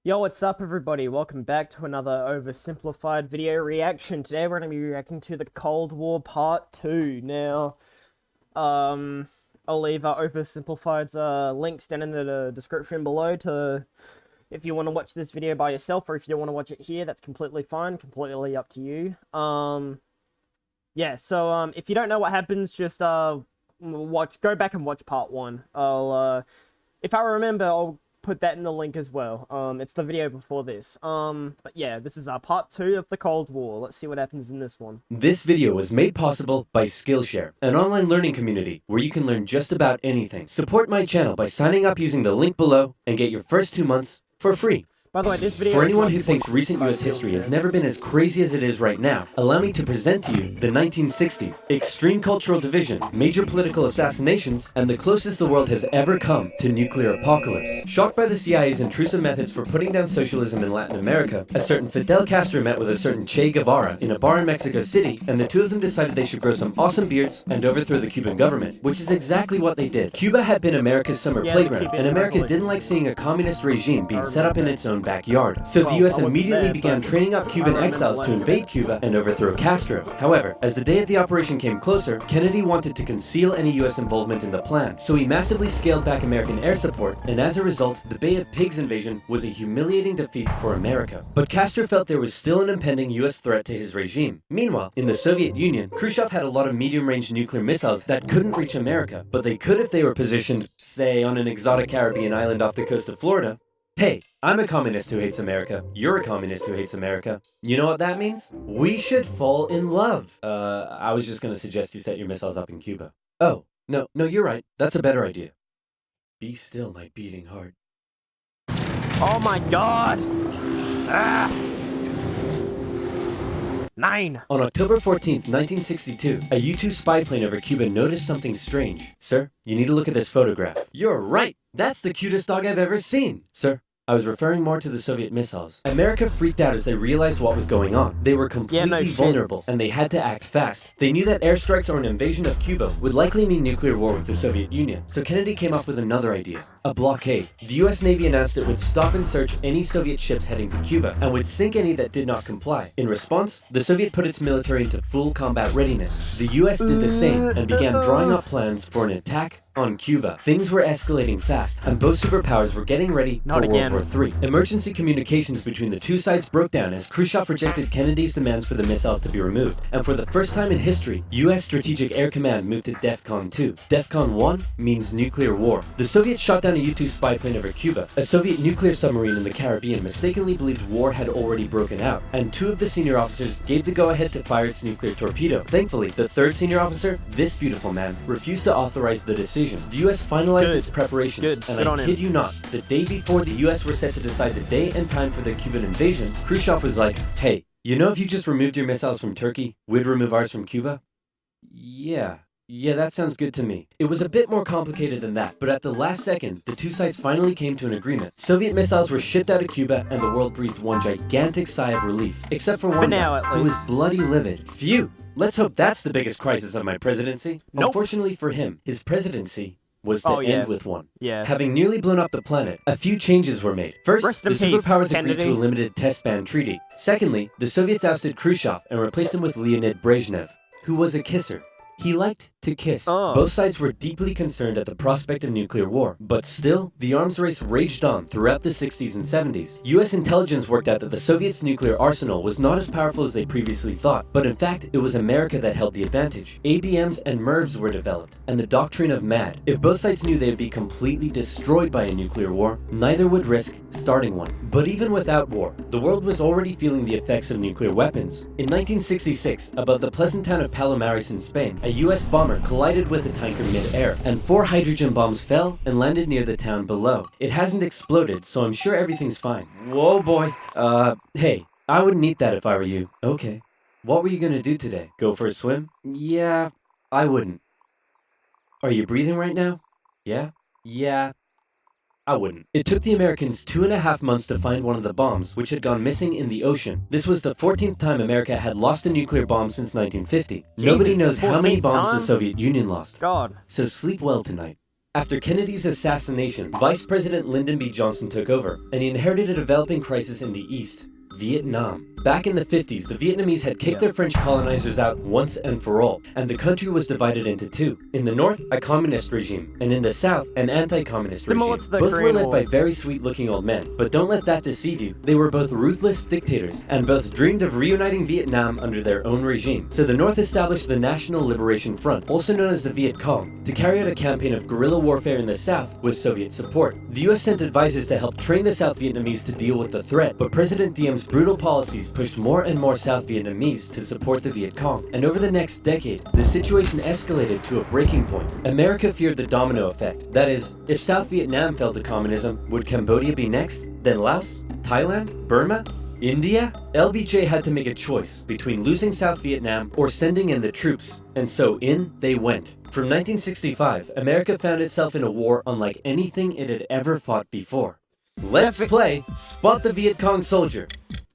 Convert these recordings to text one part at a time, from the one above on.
Yo, what's up everybody? Welcome back to another oversimplified video reaction. Today we're going to be reacting to the Cold War Part 2. Now, I'll leave oversimplified's links down in the description below to if you want to watch this video by yourself, or if you don't want to watch it here, that's completely fine, completely up to you. Yeah, so if you don't know what happens, just go back and watch Part 1. If I remember, I'll put that in the link as well. It's the video before this. But yeah, this is our part 2 of the Cold War. Let's see what happens in this one. This video was made possible by Skillshare, an online learning community where you can learn just about anything. Support my channel by signing up using the link below and get your first 2 months for free. By the way, this video For anyone who thinks recent US history has never been as crazy as it is right now, allow me to present to you the 1960s, extreme cultural division, major political assassinations, and the closest the world has ever come to nuclear apocalypse. Shocked by the CIA's intrusive methods for putting down socialism in Latin America, a certain Fidel Castro met with a certain Che Guevara in a bar in Mexico City, and the two of them decided they should grow some awesome beards and overthrow the Cuban government, which is exactly what they did. Cuba had been America's summer playground, and America didn't like seeing a communist regime being set up in its own backyard. So the US immediately began training up Cuban exiles to invade Cuba and overthrow Castro. However, as the day of the operation came closer, Kennedy wanted to conceal any US involvement in the plan, so he massively scaled back American air support, and as a result, the Bay of Pigs invasion was a humiliating defeat for America. But Castro felt there was still an impending US threat to his regime. Meanwhile, in the Soviet Union, Khrushchev had a lot of medium-range nuclear missiles that couldn't reach America, but they could if they were positioned, say, on an exotic Caribbean island off the coast of Florida. Hey, I'm a communist who hates America. You're a communist who hates America. You know what that means? We should fall in love. I was just gonna suggest you set your missiles up in Cuba. Oh, no, you're right. That's a better idea. Be still, my beating heart. Oh my god! Ah! 9! On October 14th, 1962, a U-2 spy plane over Cuba noticed something strange. Sir, you need to look at this photograph. You're right! That's the cutest dog I've ever seen! Sir, I was referring more to the Soviet missiles. America freaked out as they realized what was going on. They were completely vulnerable, and they had to act fast. They knew that airstrikes or an invasion of Cuba would likely mean nuclear war with the Soviet Union, so Kennedy came up with another idea. A blockade. The US Navy announced it would stop and search any Soviet ships heading to Cuba, and would sink any that did not comply. In response, the Soviet put its military into full combat readiness. The US did the same, and began drawing up plans for an attack on Cuba. Things were escalating fast, and both superpowers were getting ready for World War III. Emergency communications between the two sides broke down as Khrushchev rejected Kennedy's demands for the missiles to be removed, and for the first time in history, US Strategic Air Command moved to DEFCON 2. DEFCON 1 means nuclear war. The Soviets shot down a U-2 spy plane over Cuba. A Soviet nuclear submarine in the Caribbean mistakenly believed war had already broken out, and 2 of the senior officers gave the go-ahead to fire its nuclear torpedo. Thankfully, the 3rd senior officer, this beautiful man, refused to authorize the decision. The US finalized its preparations, and I kid you not, the day before the US were set to decide the day and time for the Cuban invasion, Khrushchev was like, hey, you know if you just removed your missiles from Turkey, we'd remove ours from Cuba? Yeah, that sounds good to me. It was a bit more complicated than that, but at the last second, the two sides finally came to an agreement. Soviet missiles were shipped out of Cuba, and the world breathed one gigantic sigh of relief. Except for one guy, who was bloody livid. Phew! Let's hope that's the biggest crisis of my presidency. Unfortunately for him, his presidency was to end with one. Having nearly blown up the planet, a few changes were made. First, the superpowers agreed to a limited test ban treaty. Secondly, the Soviets ousted Khrushchev and replaced him with Leonid Brezhnev, who was a kisser. He liked to kiss. Both sides were deeply concerned at the prospect of nuclear war, but still, the arms race raged on throughout the 60s and 70s. US intelligence worked out that the Soviets' nuclear arsenal was not as powerful as they previously thought, but in fact, it was America that held the advantage. ABMs and MIRVs were developed, and the doctrine of MAD. If both sides knew they would be completely destroyed by a nuclear war, neither would risk starting one. But even without war, the world was already feeling the effects of nuclear weapons. In 1966, above the pleasant town of Palomares in Spain, a US bomber collided with a tanker mid-air, and 4 hydrogen bombs fell and landed near the town below. It hasn't exploded, so I'm sure everything's fine. Whoa boy. Hey, I wouldn't eat that if I were you. Okay. What were you gonna do today? Go for a swim? Yeah, I wouldn't. Are you breathing right now? Yeah? Yeah. I wouldn't. It took the Americans 2.5 months to find one of the bombs, which had gone missing in the ocean. This was the 14th time America had lost a nuclear bomb since 1950. Nobody knows how many bombs the Soviet Union lost. God. So sleep well tonight. After Kennedy's assassination, Vice President Lyndon B. Johnson took over, and he inherited a developing crisis in the East, Vietnam. Back in the 50s, the Vietnamese had kicked their French colonizers out once and for all, and the country was divided into two. In the north, a communist regime, and in the south, an anti-communist regime. Both were led by very sweet-looking old men, but don't let that deceive you. They were both ruthless dictators, and both dreamed of reuniting Vietnam under their own regime. So the north established the National Liberation Front, also known as the Viet Cong, to carry out a campaign of guerrilla warfare in the south with Soviet support. The US sent advisors to help train the South Vietnamese to deal with the threat, but President Diem's brutal policies pushed more and more South Vietnamese to support the Viet Cong. And over the next decade, the situation escalated to a breaking point. America feared the domino effect. That is, if South Vietnam fell to communism, would Cambodia be next? Then Laos? Thailand? Burma? India? LBJ had to make a choice between losing South Vietnam or sending in the troops, and so in they went. From 1965, America found itself in a war unlike anything it had ever fought before. Let's play Spot the Viet Cong Soldier.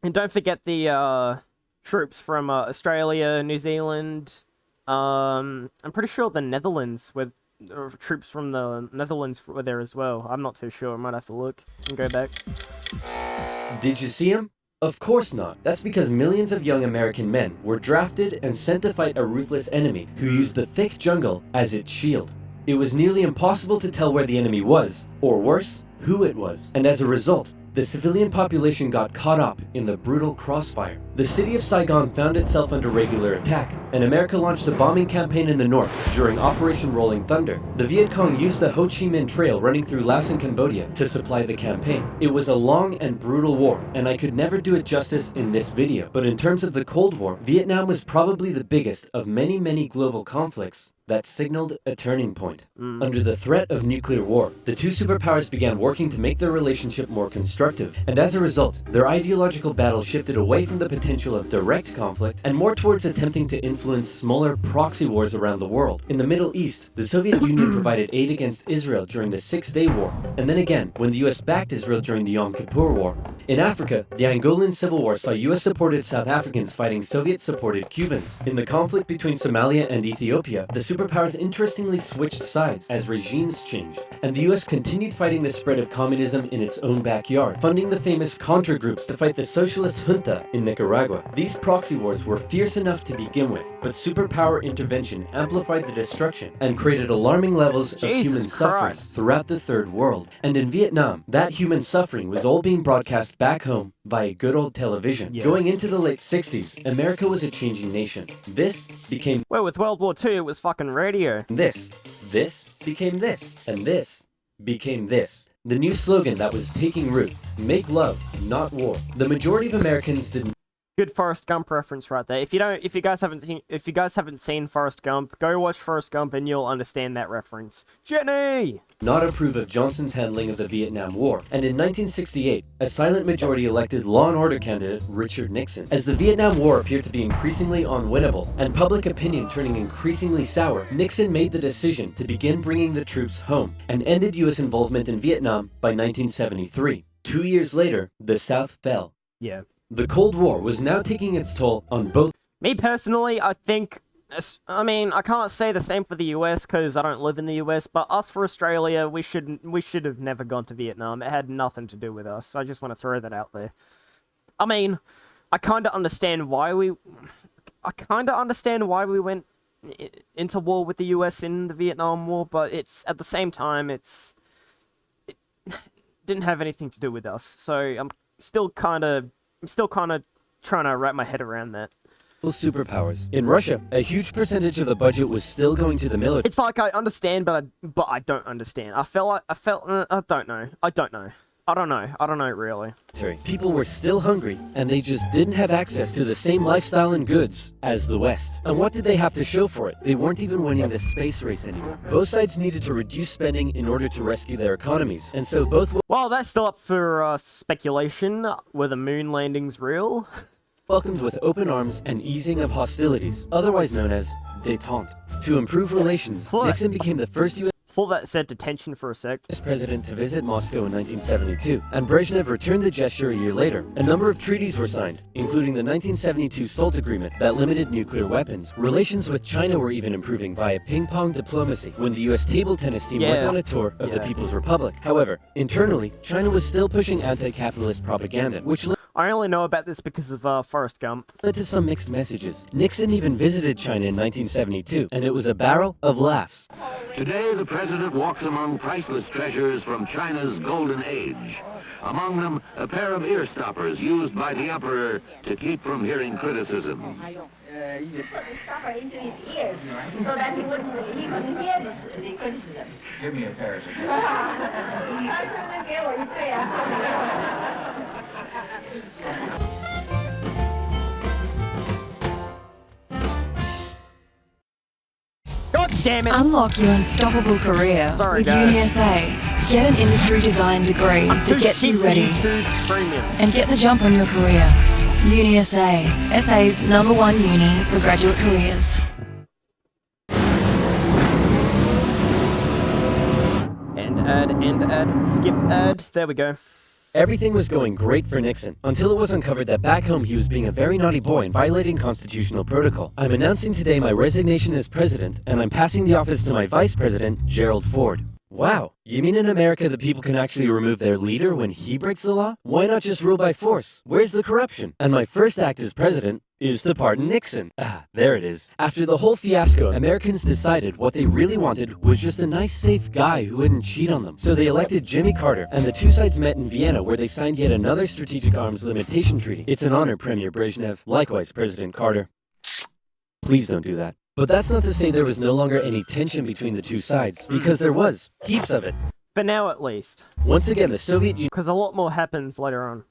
And don't forget the troops from Australia, New Zealand. I'm pretty sure the Netherlands troops from the Netherlands were there as well. I'm not too sure. I might have to look and go back. Did you see him? Of course not. That's because millions of young American men were drafted and sent to fight a ruthless enemy who used the thick jungle as its shield. It was nearly impossible to tell where the enemy was, or worse, who it was. And as a result, the civilian population got caught up in the brutal crossfire. The city of Saigon found itself under regular attack, and America launched a bombing campaign in the north during Operation Rolling Thunder. The Viet Cong used the Ho Chi Minh Trail running through Laos and Cambodia to supply the campaign. It was a long and brutal war, and I could never do it justice in this video. But in terms of the Cold War, Vietnam was probably the biggest of many, many global conflicts that signaled a turning point. Under the threat of nuclear war, the two superpowers began working to make their relationship more constructive, and as a result, their ideological battle shifted away from the potential of direct conflict and more towards attempting to influence smaller proxy wars around the world. In the Middle East, the Soviet Union provided aid against Israel during the Six-Day War, and then again when the US backed Israel during the Yom Kippur War. In Africa, the Angolan Civil War saw US-supported South Africans fighting Soviet-supported Cubans. In the conflict between Somalia and Ethiopia, the superpowers interestingly switched sides as regimes changed, and the US continued fighting the spread of communism in its own backyard, funding the famous Contra groups to fight the socialist junta in Nicaragua. These proxy wars were fierce enough to begin with, but superpower intervention amplified the destruction and created alarming levels of human suffering throughout the Third World. And in Vietnam, that human suffering was all being broadcast back home via good old television. Going into the late 60s, America was a changing nation. This became... Well, with World War II, it was fucking radio. This became this, and this became this. The new slogan that was taking root: make love, not war. The majority of Americans didn't. Good Forrest Gump reference right there. If you guys haven't seen Forrest Gump, go watch Forrest Gump and you'll understand that reference. Jenny! Not approve of Johnson's handling of the Vietnam War, and in 1968, a silent majority elected Law and Order candidate Richard Nixon. As the Vietnam War appeared to be increasingly unwinnable, and public opinion turning increasingly sour, Nixon made the decision to begin bringing the troops home, and ended US involvement in Vietnam by 1973. 2 years later, the South fell. Yeah. The Cold War was now taking its toll on both. Me personally, I think... I mean, I can't say the same for the US because I don't live in the US, but us for Australia, we should have never gone to Vietnam. It had nothing to do with us. I just want to throw that out there. I mean, I kind of understand why we went into war with the US in the Vietnam War, but it's at the same time it didn't have anything to do with us. So I'm still kind of trying to wrap my head around that. Superpowers. In Russia, a huge percentage of the budget was still going to the military. It's like I understand, but I don't understand. I don't know really. People were still hungry, and they just didn't have access to the same lifestyle and goods as the West. And what did they have to show for it? They weren't even winning the space race anymore. Both sides needed to reduce spending in order to rescue their economies, and so both... Well, that's still up for speculation. Were the moon landings real? Welcomed with open arms and easing of hostilities, otherwise known as détente. To improve relations, Nixon became the first U.S. Thought that said detention for a sec. As president to visit Moscow in 1972, and Brezhnev returned the gesture a year later. A number of treaties were signed, including the 1972 SALT Agreement that limited nuclear weapons. Relations with China were even improving via ping-pong diplomacy when the US table tennis team went on a tour of the People's Republic. However, internally, China was still pushing anti-capitalist propaganda, which I only know about this because of Forrest Gump. led to some mixed messages. Nixon even visited China in 1972, and it was a barrel of laughs. Today, the president walks among priceless treasures from China's golden age. Among them, a pair of ear stoppers used by the emperor to keep from hearing criticism. You put the stopper into his ears so that he couldn't hear the criticism. Give me a pair of them. 他顺便给我一对啊。 God damn it! Unlock your unstoppable career Sorry, with guys. UniSA. Get an industry design degree that gets you ready Premium. and get the jump on your career. UniSA, SA's #1 uni for graduate careers. End ad, skip ad. There we go. Everything was going great for Nixon, until it was uncovered that back home he was being a very naughty boy and violating constitutional protocol. I'm announcing today my resignation as president, and I'm passing the office to my vice president, Gerald Ford. Wow, you mean in America the people can actually remove their leader when he breaks the law? Why not just rule by force? Where's the corruption? And my first act as president is to pardon Nixon. Ah, there it is. After the whole fiasco, Americans decided what they really wanted was just a nice, safe guy who wouldn't cheat on them. So they elected Jimmy Carter, and the two sides met in Vienna where they signed yet another strategic arms limitation treaty. It's an honor, Premier Brezhnev. Likewise, President Carter. Please don't do that. But that's not to say there was no longer any tension between the two sides, because there was. Heaps of it. For now, at least. Once again, the Soviet Union Because a lot more happens later on.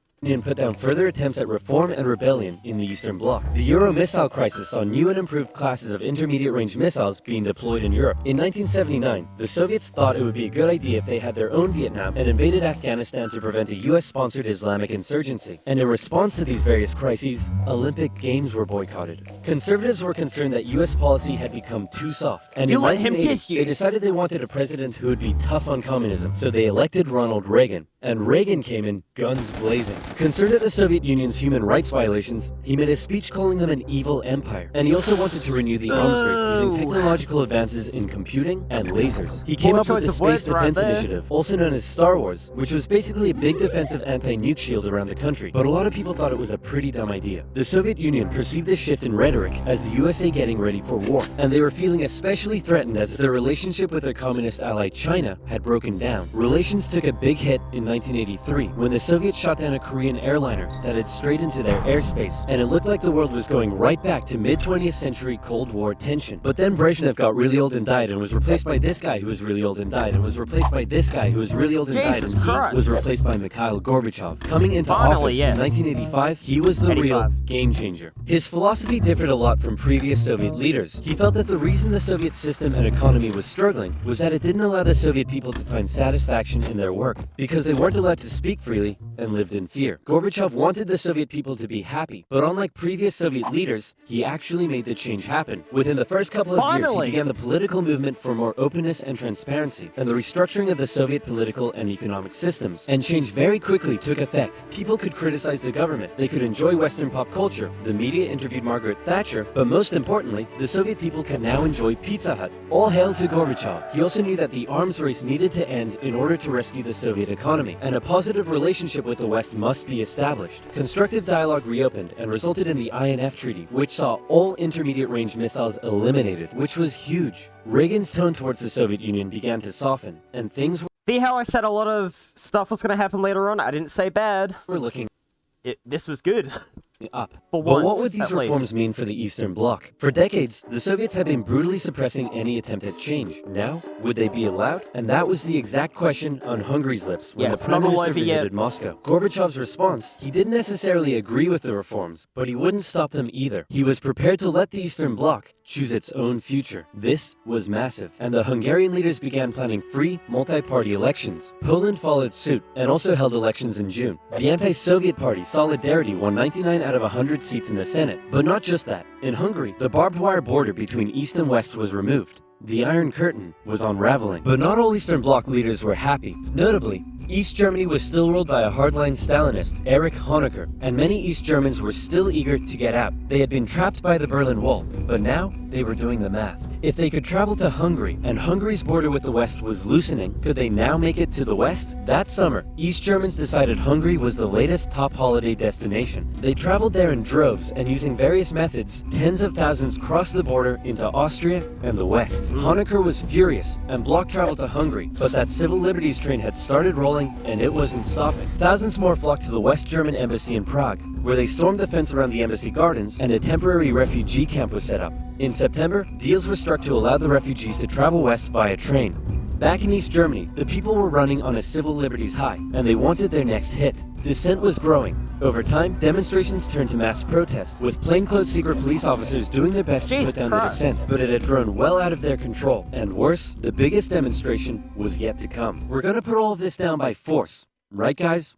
put down further attempts at reform and rebellion in the Eastern Bloc. The Euro missile crisis saw new and improved classes of intermediate-range missiles being deployed in Europe. In 1979, the Soviets thought it would be a good idea if they had their own Vietnam and invaded Afghanistan to prevent a US-sponsored Islamic insurgency. And in response to these various crises, Olympic Games were boycotted. Conservatives were concerned that US policy had become too soft. And You in let him 1980, kiss you. they decided they wanted a president who would be tough on communism. So they elected Ronald Reagan. And Reagan came in guns blazing. Concerned at the Soviet Union's human rights violations, he made a speech calling them an evil empire. And he also wanted to renew the arms race using technological advances in computing and lasers. He came Poor up with the choice of Space words right Defense there. Initiative, also known as Star Wars, which was basically a big defensive anti-nuke shield around the country. But a lot of people thought it was a pretty dumb idea. The Soviet Union perceived this shift in rhetoric as the USA getting ready for war, and they were feeling especially threatened as their relationship with their communist ally China had broken down. Relations took a big hit in 1983 when the Soviets shot down a Korean airliner that had strayed into their airspace, and it looked like the world was going right back to mid-20th century Cold War tension. But then Brezhnev got really old and died, and was replaced by this guy who was really old and died, and was replaced by this guy who was really old and died, Jesus and Christ. he was replaced by Mikhail Gorbachev. Coming into Finally, office yes. in 1985, he was the real 85. game changer. His philosophy differed a lot from previous Soviet leaders. He felt that the reason the Soviet system and economy was struggling was that it didn't allow the Soviet people to find satisfaction in their work, because they weren't allowed to speak freely and lived in fear. Gorbachev wanted the Soviet people to be happy, but unlike previous Soviet leaders, he actually made the change happen. Within the first couple of years, Finally! he began the political movement for more openness and transparency, and the restructuring of the Soviet political and economic systems. And change very quickly took effect. People could criticize the government, they could enjoy Western pop culture, the media interviewed Margaret Thatcher, but most importantly, the Soviet people could now enjoy Pizza Hut. All hail to Gorbachev. He also knew that the arms race needed to end in order to rescue the Soviet economy, and a positive relationship with the West must be established. Constructive dialogue reopened and resulted in the INF Treaty, which saw all intermediate-range missiles eliminated, which was huge. Reagan's tone towards the Soviet Union began to soften, and things See how I said a lot of stuff was going to happen later on? I didn't say bad. were looking This was good. up. For But what once, would these at least. reforms mean for the Eastern Bloc? For decades, the Soviets had been brutally suppressing any attempt at change. Now, would they be allowed? And that was the exact question on Hungary's lips when Yeah, the it's Prime not all Minister over yet. visited Moscow. Gorbachev's response, he didn't necessarily agree with the reforms, but he wouldn't stop them either. He was prepared to let the Eastern Bloc choose its own future. This was massive, and the Hungarian leaders began planning free, multi-party elections. Poland followed suit, and also held elections in June. The anti-Soviet party, Solidarity, won 99 out of 100 seats in the Senate. But not just that. In Hungary, the barbed wire border between East and West was removed. The Iron Curtain was unraveling. But not all Eastern Bloc leaders were happy. Notably, East Germany was still ruled by a hardline Stalinist, Erich Honecker, and many East Germans were still eager to get out. They had been trapped by the Berlin Wall, but now they were doing the math. If they could travel to Hungary, and Hungary's border with the West was loosening, could they now make it to the West? That summer, East Germans decided Hungary was the latest top holiday destination. They traveled there in droves, and using various methods, tens of thousands crossed the border into Austria and the West. Honecker was furious, and blocked travel to Hungary, but that civil liberties train had started rolling, and it wasn't stopping. Thousands more flocked to the West German embassy in Prague, where they stormed the fence around the embassy gardens, and a temporary refugee camp was set up. In September, deals were struck to allow the refugees to travel west via train. Back in East Germany, the people were running on a civil liberties high, and they wanted their next hit. Dissent was growing. Over time, demonstrations turned to mass protest, with plainclothes secret police officers doing their best to put down the dissent, but it had grown well out of their control. And worse, the biggest demonstration was yet to come. We're gonna put all of this down by force. Right, guys?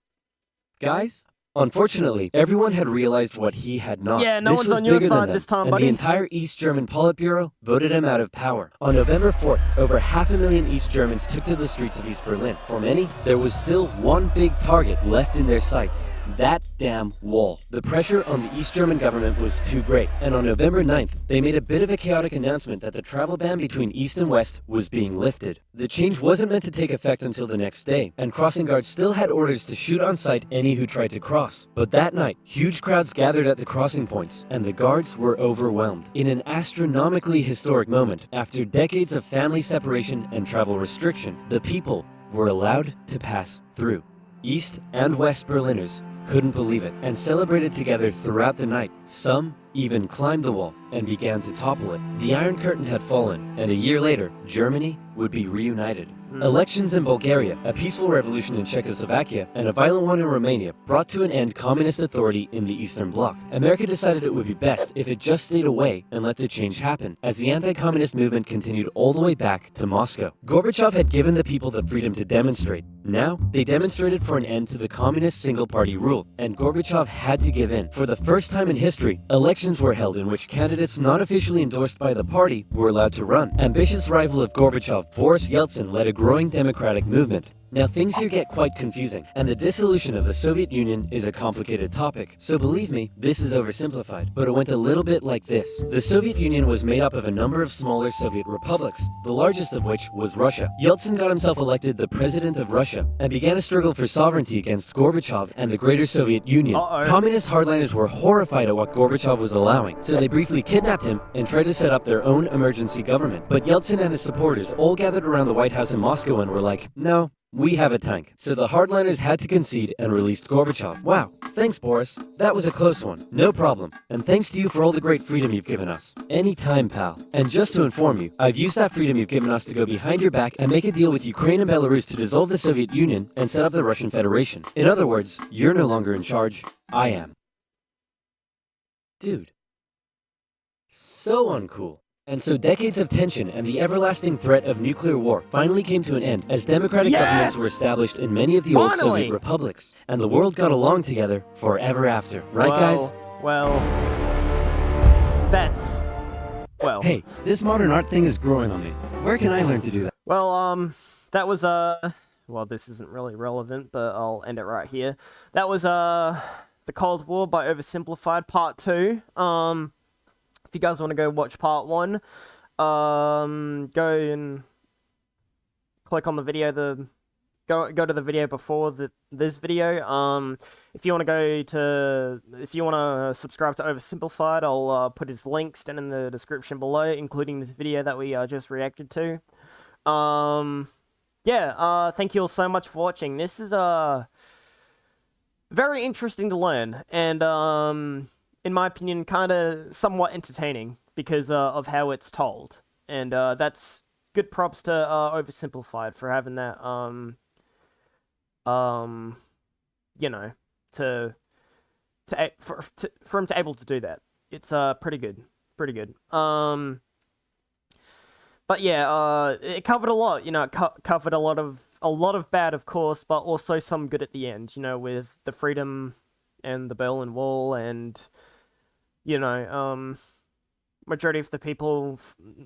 Guys? Unfortunately, everyone had realized what he had not. Yeah, no one's on your side this time, buddy. And the entire East German Politburo voted him out of power. On November 4th, over 500,000 East Germans took to the streets of East Berlin. For many, there was still one big target left in their sights. That damn wall. The pressure on the East German government was too great, and on November 9th, they made a bit of a chaotic announcement that the travel ban between East and West was being lifted. The change wasn't meant to take effect until the next day, and crossing guards still had orders to shoot on sight any who tried to cross. But that night, huge crowds gathered at the crossing points, and the guards were overwhelmed. In an astronomically historic moment, after decades of family separation and travel restriction, the people were allowed to pass through. East and West Berliners couldn't believe it, and celebrated together throughout the night. Some even climbed the wall and began to topple it. The Iron Curtain had fallen, and a year later, Germany would be reunited. Elections in Bulgaria, a peaceful revolution in Czechoslovakia, and a violent one in Romania brought to an end communist authority in the Eastern Bloc. America decided it would be best if it just stayed away and let the change happen, as the anti-communist movement continued all the way back to Moscow. Gorbachev had given the people the freedom to demonstrate. Now, they demonstrated for an end to the communist single-party rule, and Gorbachev had to give in. For the first time in history, elections were held in which candidates not officially endorsed by the party were allowed to run. Ambitious rival of Gorbachev, Boris Yeltsin, led a growing democratic movement. Now things here get quite confusing, and the dissolution of the Soviet Union is a complicated topic, so believe me, this is oversimplified, but it went a little bit like this. The Soviet Union was made up of a number of smaller Soviet republics, the largest of which was Russia. Yeltsin got himself elected the president of Russia, and began a struggle for sovereignty against Gorbachev and the Greater Soviet Union. Communist hardliners were horrified at what Gorbachev was allowing, so they briefly kidnapped him and tried to set up their own emergency government. But Yeltsin and his supporters all gathered around the White House in Moscow and were like, no, we have a tank. So the hardliners had to concede and released Gorbachev. Wow, thanks Boris. That was a close one. No problem. And thanks to you for all the great freedom you've given us. Anytime, pal. And just to inform you, I've used that freedom you've given us to go behind your back and make a deal with Ukraine and Belarus to dissolve the Soviet Union and set up the Russian Federation. In other words, you're no longer in charge. I am. Dude. So uncool. And so decades of tension and the everlasting threat of nuclear war finally came to an end as democratic governments were established in many of the old Soviet republics, and the world got along together forever after. Right, guys? Well, that's... Well... Hey, this modern art thing is growing on me. Where can I learn to do that? Well, that was, well, this isn't really relevant, but I'll end it right here. That was, The Cold War by Oversimplified, Part 2. If you guys want to go watch Part 1, go and click on the video, go to the video before this video. If you want to subscribe to Oversimplified, I'll put his links down in the description below, including this video that we just reacted to. Yeah, thank you all so much for watching. This is very interesting to learn, and in my opinion, kind of somewhat entertaining because of how it's told. And that's good props to Oversimplified for having that, you know, for him to able to do that. It's pretty good. But yeah, it covered a lot, you know, it covered a lot of bad, of course, but also some good at the end, you know, with the freedom and the Berlin Wall and, you know, majority of the people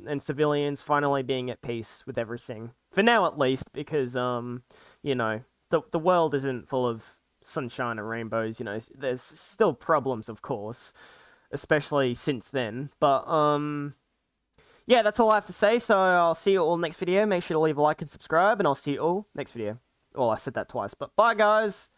and civilians finally being at peace with everything. For now, at least, because, you know, the world isn't full of sunshine and rainbows, you know, there's still problems, of course, especially since then, but, yeah, that's all I have to say, so I'll see you all next video. Make sure to leave a like and subscribe, and I'll see you all next video. Well, I said that twice, but bye, guys!